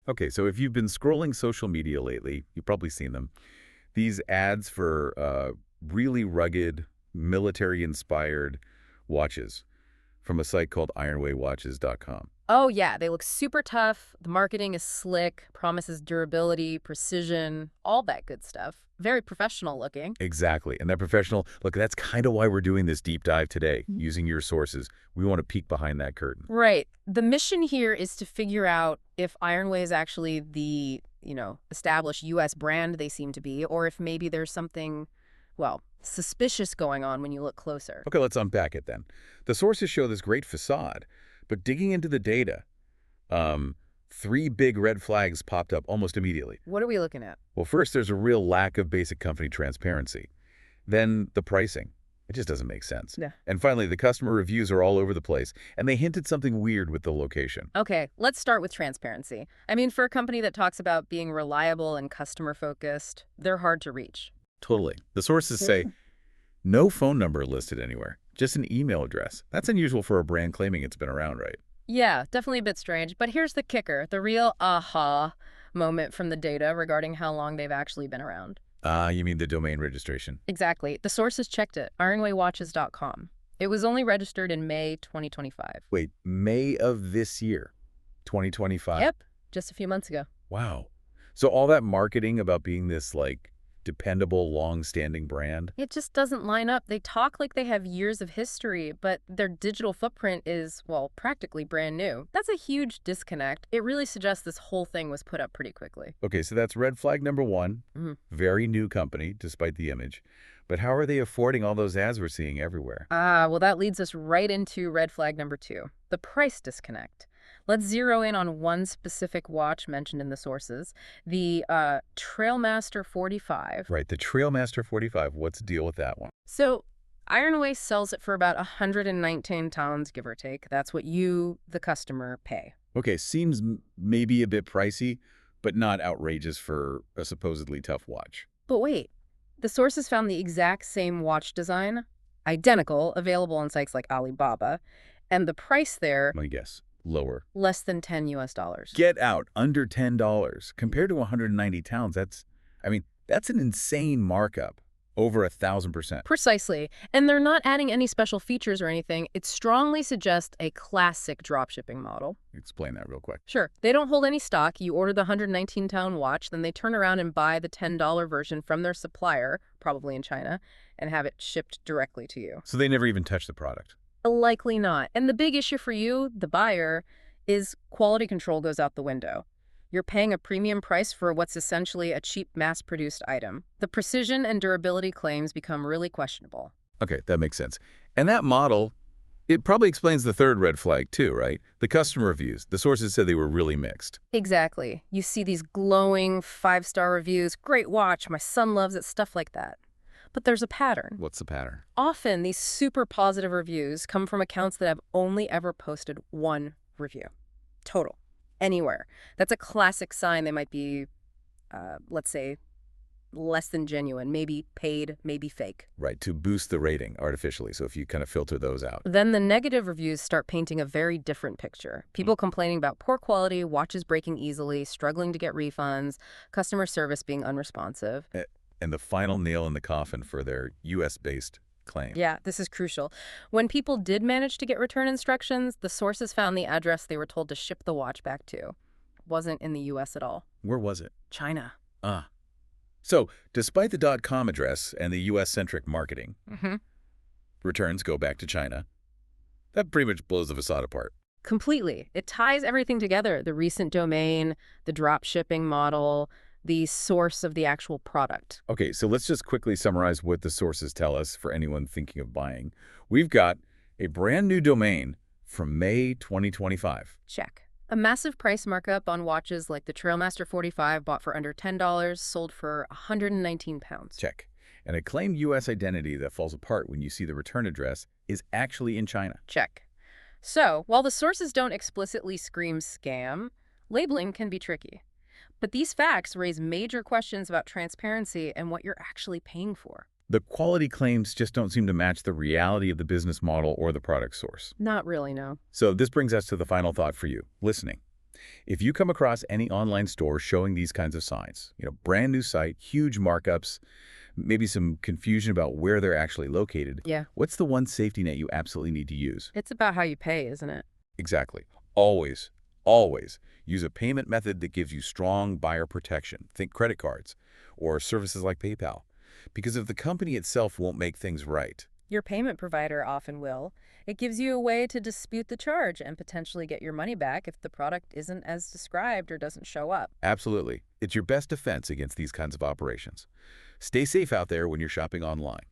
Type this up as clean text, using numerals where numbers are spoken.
Okay, so if you've been scrolling social media lately, you've probably seen them. These ads for really rugged, military-inspired watches from a site called ironwaywatches.com. Oh, yeah, they look super tough. The marketing is slick, promises durability, precision, all that good stuff. Very professional looking. Exactly. And that professional, look, that's kind of why we're doing this deep dive today, Mhm. using your sources. We want to peek behind that curtain. Right. The mission here is to figure out if Ironway is actually the, established U.S. brand they seem to be, or if maybe there's something, well, suspicious going on when you look closer. Okay, let's unpack it then. The sources show this great facade, but digging into the data, three big red flags popped up almost immediately. What are we looking at? Well, first, there's a real lack of basic company transparency. Then the pricing. It just doesn't make sense. Yeah. And finally, the customer reviews are all over the place, and they hinted something weird with the location. Okay, let's start with transparency. I mean, for a company that talks about being reliable and customer-focused, they're hard to reach. Totally. The sources say, no phone number listed anywhere, just an email address. That's unusual for a brand claiming it's been around, right? Yeah, definitely a bit strange. But here's the kicker, the real aha moment from the data regarding how long they've actually been around. You mean the domain registration? Exactly. The sources checked it, ironwaywatches.com. It was only registered in May 2025. Wait, May of this year, 2025? Yep, just a few months ago. Wow. So all that marketing about being this, like, dependable, long-standing brand? It just doesn't line up. They talk like they have years of history, but their digital footprint is, well, practically brand new. That's a huge disconnect. It really suggests this whole thing was put up pretty quickly. Okay, so that's red flag number one. Mhm. Very new company, despite the image. But how are they affording all those ads we're seeing everywhere? Well, that leads us right into red flag number 2, the price disconnect. Let's zero in on one specific watch mentioned in the sources, the Trailmaster 45. Right, the Trailmaster 45. What's the deal with that one? So Ironway sells it for about 119 pounds, give or take. That's what you, the customer, pay. Okay, seems maybe a bit pricey, but not outrageous for a supposedly tough watch. But wait, the sources found the exact same watch design, identical, available on sites like Alibaba, and the price there, My guess, lower. less than 10 US dollars. Get out, under $10. Compared to 190 pounds, that's an insane markup. Over 1,000%. Precisely. And they're not adding any special features or anything. It strongly suggests a classic dropshipping model. Explain that real quick. Sure, they don't hold any stock. You order the 119-pound watch, then they turn around and buy the $10 version from their supplier, probably in China, and have it shipped directly to you. So they never even touch the product. Likely not. And the big issue for you, the buyer, is quality control goes out the window. You're paying a premium price for what's essentially a cheap mass-produced item. The precision and durability claims become really questionable. Okay, that makes sense. And that model, it probably explains the third red flag too, right? The customer reviews. The sources said they were really mixed. Exactly. You see these glowing 5-star reviews, great watch, my son loves it, stuff like that. But there's a pattern. What's the pattern? Often, these super positive reviews come from accounts that have only ever posted one review. Total. Anywhere. That's a classic sign they might be, let's say, less than genuine, maybe paid, maybe fake. Right, to boost the rating artificially, so if you kind of filter those out. Then the negative reviews start painting a very different picture. People complaining about poor quality, watches breaking easily, struggling to get refunds, customer service being unresponsive. And the final nail in the coffin for their US-based claim. Yeah, this is crucial. When people did manage to get return instructions, the sources found the address they were told to ship the watch back to. Wasn't in the US at all. Where was it? China. So, despite the .com address and the US-centric marketing, returns go back to China. That pretty much blows the facade apart. Completely. It ties everything together. The recent domain, the drop shipping model, the source of the actual product. Okay, so let's just quickly summarize what the sources tell us for anyone thinking of buying. We've got a brand new domain from May 2025. Check. A massive price markup on watches like the Trailmaster 45 bought for under $10, sold for 119 pounds. Check. And a claimed U.S. identity that falls apart when you see the return address is actually in China. Check. So, while the sources don't explicitly scream scam, labeling can be tricky. But these facts raise major questions about transparency and what you're actually paying for. The quality claims just don't seem to match the reality of the business model or the product source. Not really, no. So this brings us to the final thought for you, listening. If you come across any online store showing these kinds of signs, brand new site, huge markups, maybe some confusion about where they're actually located, Yeah. what's the one safety net you absolutely need to use? It's about how you pay, isn't it? Exactly. Always, always use a payment method that gives you strong buyer protection. Think credit cards or services like PayPal. Because if the company itself won't make things right, Your payment provider often will. It gives you a way to dispute the charge and potentially get your money back if the product isn't as described or doesn't show up. absolutely, it's your best defense against these kinds of operations. Stay safe out there when you're shopping online.